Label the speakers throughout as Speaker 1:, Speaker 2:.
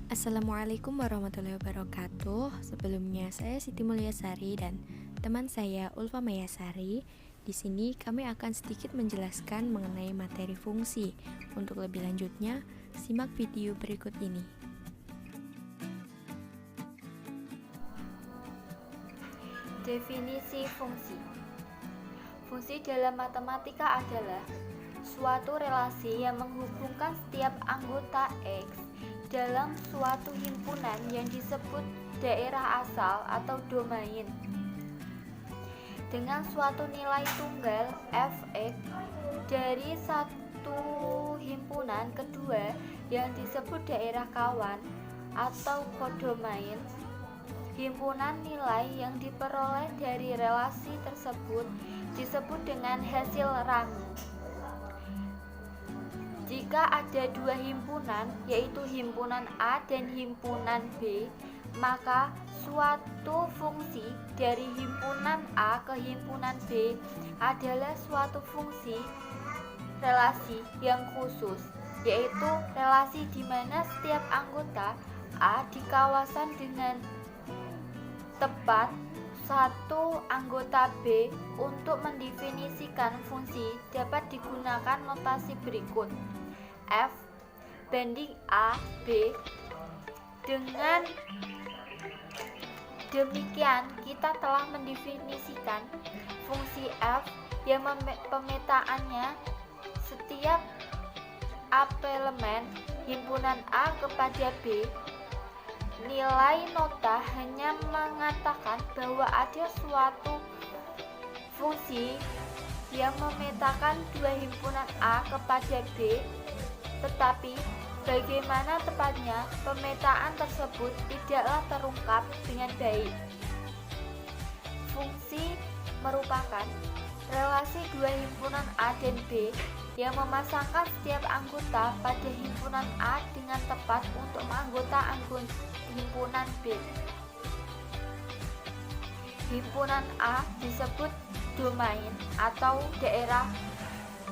Speaker 1: Assalamualaikum warahmatullahi wabarakatuh. Sebelumnya saya Siti Mulyasari dan teman saya Ulfa Mayasari. Di sini kami akan sedikit menjelaskan mengenai materi fungsi. Untuk lebih lanjutnya, simak video berikut ini.
Speaker 2: Definisi fungsi. Fungsi dalam matematika adalah suatu relasi yang menghubungkan setiap anggota X dalam suatu himpunan yang disebut daerah asal atau domain dengan suatu nilai tunggal Fx dari satu himpunan kedua yang disebut daerah kawan atau kodomain. Himpunan nilai yang diperoleh dari relasi tersebut disebut dengan hasil ramu. Jika ada dua himpunan, yaitu himpunan A dan himpunan B, maka suatu fungsi dari himpunan A ke himpunan B adalah suatu fungsi relasi yang khusus, yaitu relasi di mana setiap anggota A di kawasan dengan tepat satu anggota B. Untuk mendefinisikan fungsi dapat digunakan notasi berikut: F banding A, B. Dengan demikian kita telah mendefinisikan fungsi F yang pemetaannya setiap apelemen himpunan A kepada B. Nilai nota hanya mengatakan bahwa ada suatu fungsi yang memetakan dua himpunan A kepada B, tetapi bagaimana tepatnya pemetaan tersebut tidaklah terungkap dengan baik. Fungsi merupakan relasi dua himpunan A dan B yang memasangkan setiap anggota pada himpunan A dengan tepat untuk anggota himpunan B. Himpunan A disebut domain atau daerah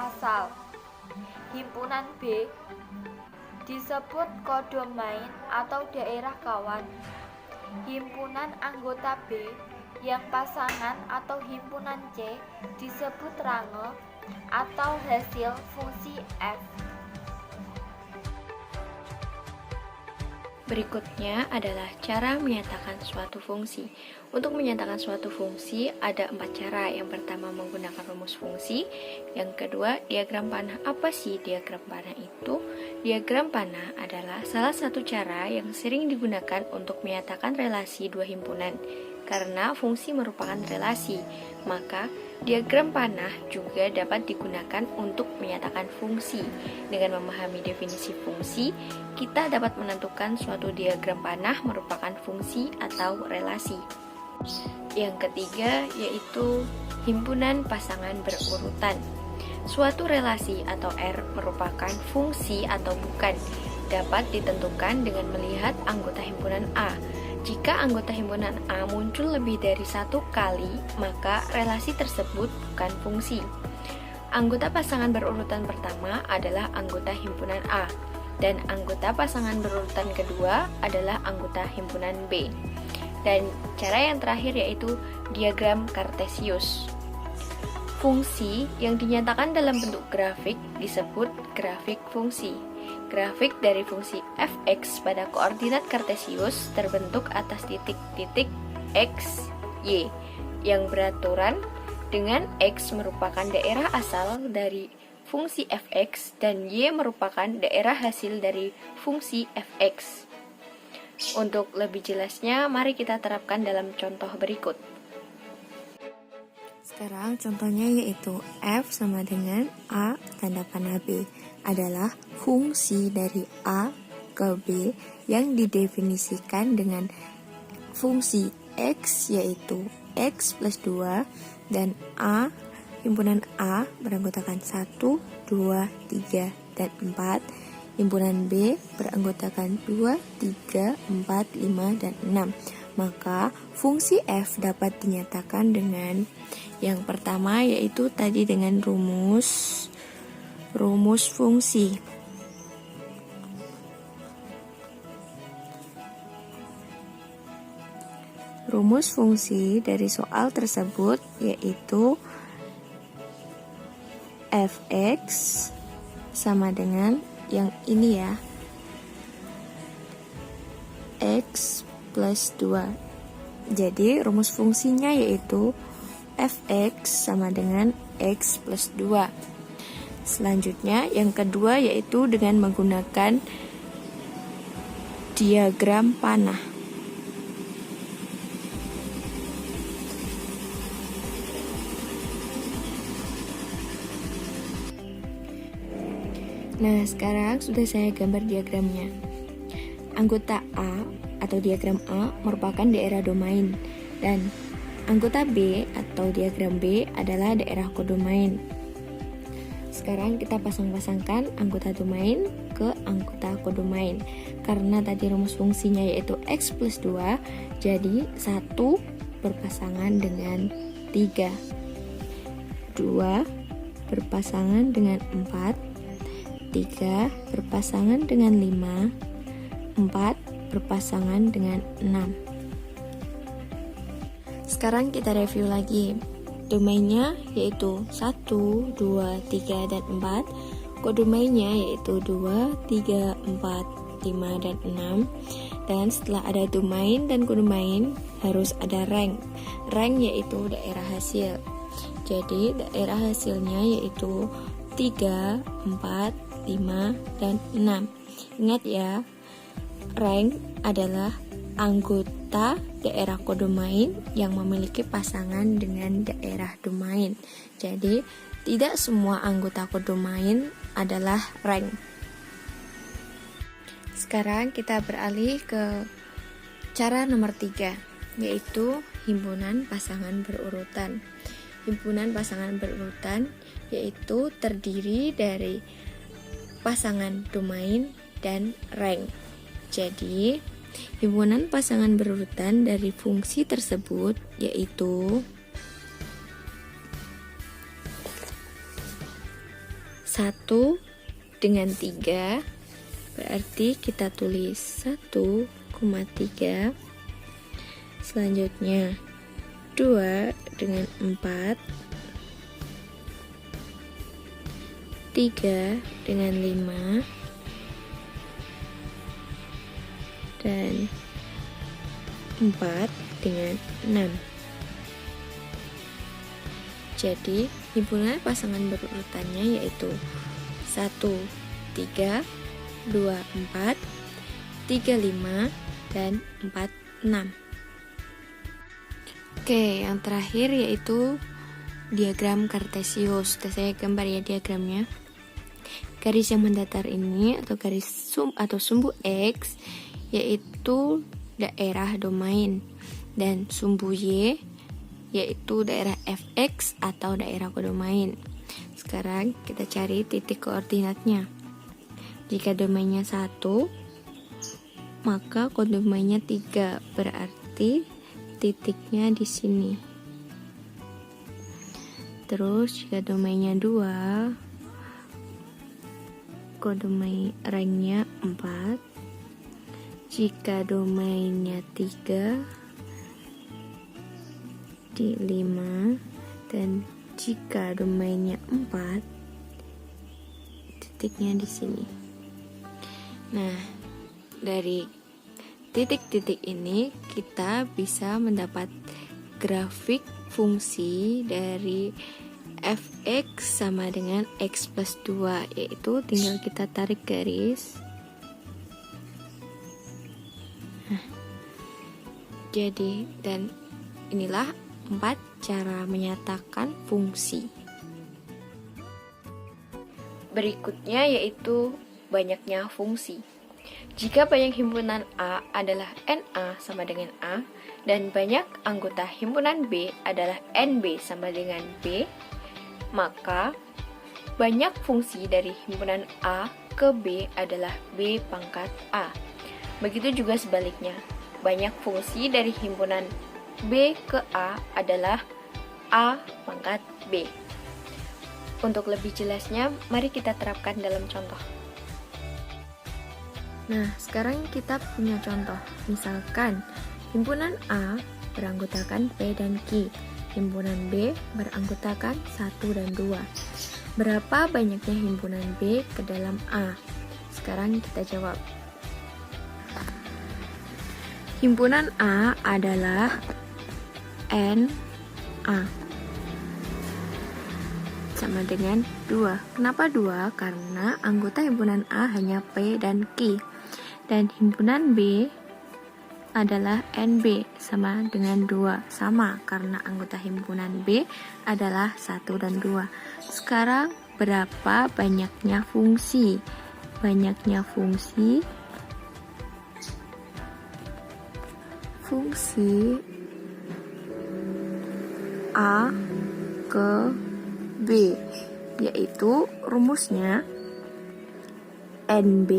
Speaker 2: asal. Himpunan B disebut kodomain atau daerah kawan. Himpunan anggota B yang pasangan atau himpunan C disebut range atau hasil fungsi F.
Speaker 1: Berikutnya adalah cara menyatakan suatu fungsi. Untuk menyatakan suatu fungsi ada 4 cara. Yang pertama menggunakan rumus fungsi. Yang kedua diagram panah. Apa sih diagram panah itu? Diagram panah adalah salah satu cara yang sering digunakan untuk menyatakan relasi dua himpunan. Karena fungsi merupakan relasi, maka diagram panah juga dapat digunakan untuk menyatakan fungsi. Dengan memahami definisi fungsi, kita dapat menentukan suatu diagram panah merupakan fungsi atau relasi. Yang ketiga yaitu himpunan pasangan berurutan. Suatu relasi atau R merupakan fungsi atau bukan, dapat ditentukan dengan melihat anggota himpunan A. Jika anggota himpunan A muncul lebih dari satu kali, maka relasi tersebut bukan fungsi. Anggota pasangan berurutan pertama adalah anggota himpunan A, dan anggota pasangan berurutan kedua adalah anggota himpunan B. Dan cara yang terakhir yaitu diagram Kartesius. Fungsi yang dinyatakan dalam bentuk grafik disebut grafik fungsi. Grafik dari fungsi fx pada koordinat Kartesius terbentuk atas titik-titik x, y yang beraturan dengan x merupakan daerah asal dari fungsi fx dan y merupakan daerah hasil dari fungsi fx. Untuk lebih jelasnya, mari kita terapkan dalam contoh berikut.
Speaker 3: Sekarang contohnya yaitu F sama dengan A tanda panah B adalah fungsi dari A ke B yang didefinisikan dengan fungsi X yaitu X plus 2 dan A himpunan A beranggotakan 1, 2, 3, dan 4. Himpunan B beranggotakan 2, 3, 4, 5, dan 6. Maka fungsi F dapat dinyatakan dengan yang pertama yaitu tadi dengan rumus fungsi. rumus fungsi dari soal tersebut yaitu fx sama dengan yang ini ya, x plus 2. Jadi rumus fungsinya yaitu fx sama dengan x plus 2. Selanjutnya yang kedua yaitu dengan menggunakan diagram panah. Nah, sekarang sudah saya gambar diagramnya. Anggota A atau diagram A merupakan daerah domain dan anggota B atau diagram B adalah daerah kodomain. Sekarang kita pasang-pasangkan anggota domain ke anggota kodomain. Karena tadi rumus fungsinya yaitu x plus 2, jadi 1 berpasangan dengan 3, 2 berpasangan dengan 4, 3 berpasangan dengan 5, 4 berpasangan dengan 6. Sekarang kita review lagi. Domainnya yaitu 1, 2, 3, dan 4. Kodomainnya yaitu 2, 3, 4, 5, dan 6. Dan setelah ada domain dan kodomain harus ada rank. Rank yaitu daerah hasil. Jadi daerah hasilnya yaitu 3, 4, 5, dan 6. Ingat ya, rank adalah anggota daerah kodomain yang memiliki pasangan dengan daerah domain. Jadi, tidak semua anggota kodomain adalah rank. Sekarang kita beralih ke cara nomor 3, yaitu himpunan pasangan berurutan. Himpunan pasangan berurutan yaitu terdiri dari pasangan domain dan rank. Jadi, himpunan pasangan berurutan dari fungsi tersebut yaitu 1 dengan 3, berarti kita tulis 1,3. Selanjutnya 2 dengan 4, 3 dengan 5, dan 4 dengan 6. Jadi himpunan pasangan berurutannya yaitu 1, 3, 2, 4, 3, 5, dan 4, 6. Oke, yang terakhir yaitu diagram kartesius. Sudah saya gambar ya diagramnya. Garis yang mendatar ini atau garis sumbu X yaitu daerah domain, dan sumbu Y yaitu daerah fx atau daerah kodomain. Sekarang kita cari titik koordinatnya. Jika domainnya 1, maka kodomainnya 3, berarti titiknya di sini. Terus jika domainnya 2, kodomain ranknya 4. Jika domainnya 3, di 5, dan jika domainnya 4, titiknya di sini. Nah, dari titik-titik ini kita bisa mendapat grafik fungsi dari fx sama dengan x plus 2, yaitu tinggal kita tarik garis. Jadi, dan inilah 4 cara menyatakan fungsi.
Speaker 1: Berikutnya yaitu banyaknya fungsi. Jika banyak himpunan A adalah NA sama dengan A, dan banyak anggota himpunan B adalah NB sama dengan B, maka banyak fungsi dari himpunan A ke B adalah B pangkat A. Begitu juga sebaliknya, banyak fungsi dari himpunan B ke A adalah A pangkat B. Untuk lebih jelasnya, mari kita terapkan dalam contoh. Nah, sekarang kita punya contoh. Misalkan, himpunan A beranggotakan P dan Q. Himpunan B beranggotakan 1 dan 2. Berapa banyaknya himpunan B ke dalam A? Sekarang kita jawab. Himpunan A adalah NA. Sama dengan 2. Kenapa 2? Karena anggota himpunan A hanya P dan Q. Dan himpunan B adalah NB, sama dengan 2. Sama, karena anggota himpunan B adalah 1 dan 2. Sekarang, berapa banyaknya fungsi? Banyaknya fungsi A ke B, yaitu rumusnya NB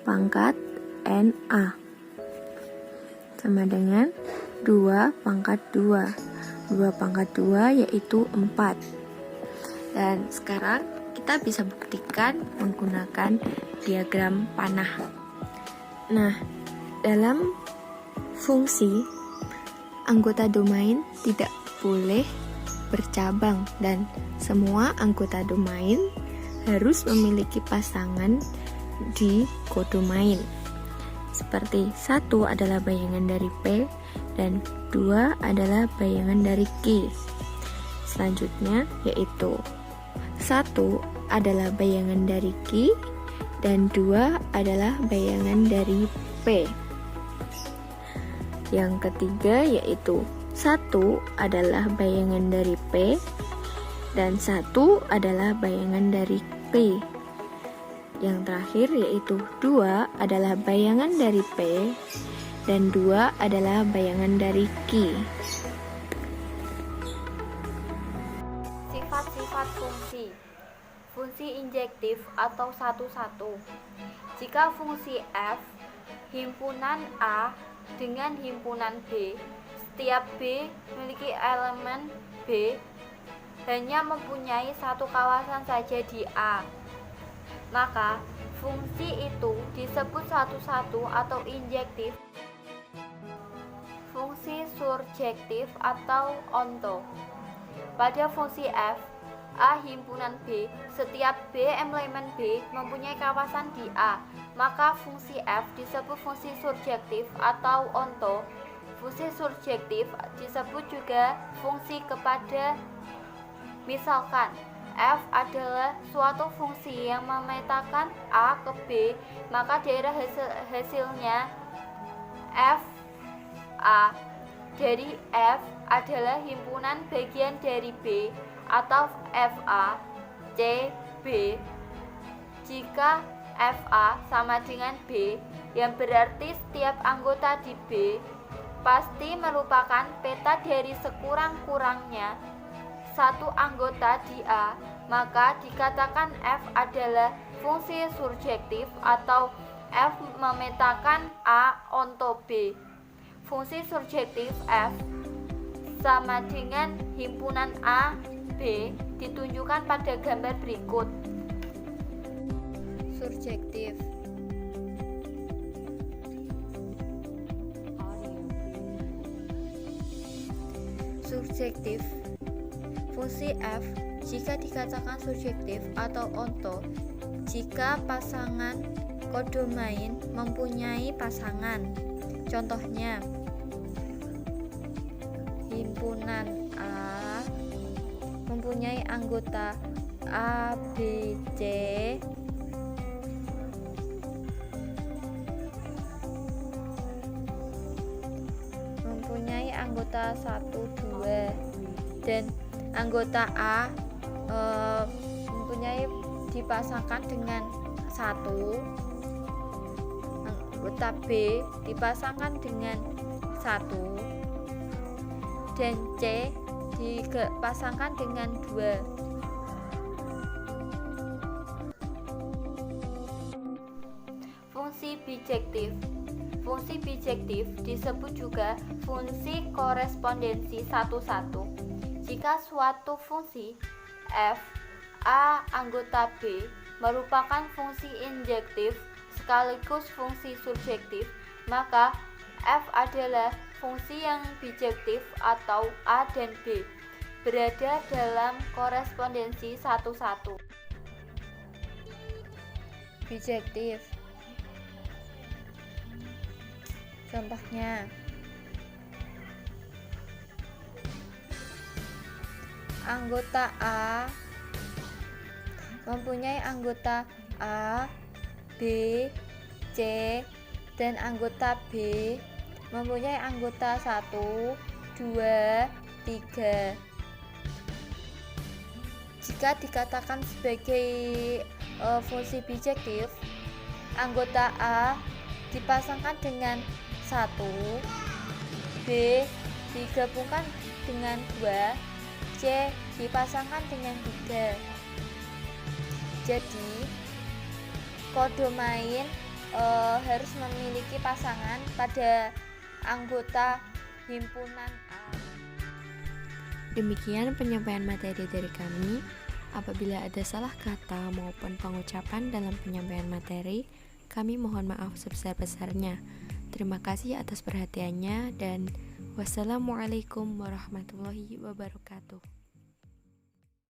Speaker 1: pangkat NA sama dengan 2 pangkat 2. 2 pangkat 2 yaitu 4. Dan sekarang kita bisa buktikan menggunakan diagram panah. Nah, dalam fungsi, anggota domain tidak boleh bercabang dan semua anggota domain harus memiliki pasangan di kodomain. Seperti 1 adalah bayangan dari P dan 2 adalah bayangan dari Q. Selanjutnya yaitu 1 adalah bayangan dari Q dan 2 adalah bayangan dari P. Yang ketiga yaitu 1 adalah bayangan dari P dan 1 adalah bayangan dari P. Yang terakhir yaitu 2 adalah bayangan dari P dan 2 adalah bayangan dari Q.
Speaker 2: Sifat-sifat fungsi. Fungsi injektif atau satu-satu. Jika fungsi F himpunan A dengan himpunan B, setiap B memiliki elemen B hanya mempunyai satu kawasan saja di A, maka fungsi itu disebut satu-satu atau injektif. Fungsi surjektif atau onto. Pada fungsi F A himpunan B, setiap B elemen B mempunyai kawasan di A, maka fungsi F disebut fungsi surjektif atau onto. Fungsi surjektif disebut juga fungsi kepada. Misalkan F adalah suatu fungsi yang memetakan A ke B, maka daerah hasilnya F A dari F adalah himpunan bagian dari B atau FA C B. Jika FA sama dengan B, yang berarti setiap anggota di B pasti merupakan peta dari sekurang-kurangnya satu anggota di A, maka dikatakan F adalah fungsi surjektif atau F memetakan A onto B. Fungsi surjektif F sama dengan himpunan A, B ditunjukkan pada gambar berikut. Surjektif. Surjektif. Fungsi F jika dikatakan surjektif atau onto jika pasangan kodomain mempunyai pasangan. Contohnya, himpunan A mempunyai anggota A, B, C mempunyai anggota 1, 2 dan anggota A mempunyai dipasangkan dengan 1, anggota B dipasangkan dengan 1 dan C dipasangkan dengan 2. Fungsi bijektif. Fungsi bijektif disebut juga fungsi korespondensi satu-satu. Jika suatu fungsi f A anggota B merupakan fungsi injektif sekaligus fungsi surjektif, maka F adalah fungsi yang bijektif atau A dan B berada dalam korespondensi satu-satu.
Speaker 4: Bijektif. Contohnya, anggota A mempunyai anggota A, B, C, dan anggota B mempunyai anggota 1, 2, 3. Jika dikatakan sebagai fungsi bijektif, anggota A dipasangkan dengan 1, B digabungkan dengan 2, C dipasangkan dengan 3. Jadi kode main harus memiliki pasangan pada anggota himpunan A.
Speaker 3: Demikian penyampaian materi dari kami. Apabila ada salah kata maupun pengucapan dalam penyampaian materi, kami mohon maaf sebesar-besarnya. Terima kasih atas perhatiannya dan wassalamualaikum warahmatullahi wabarakatuh.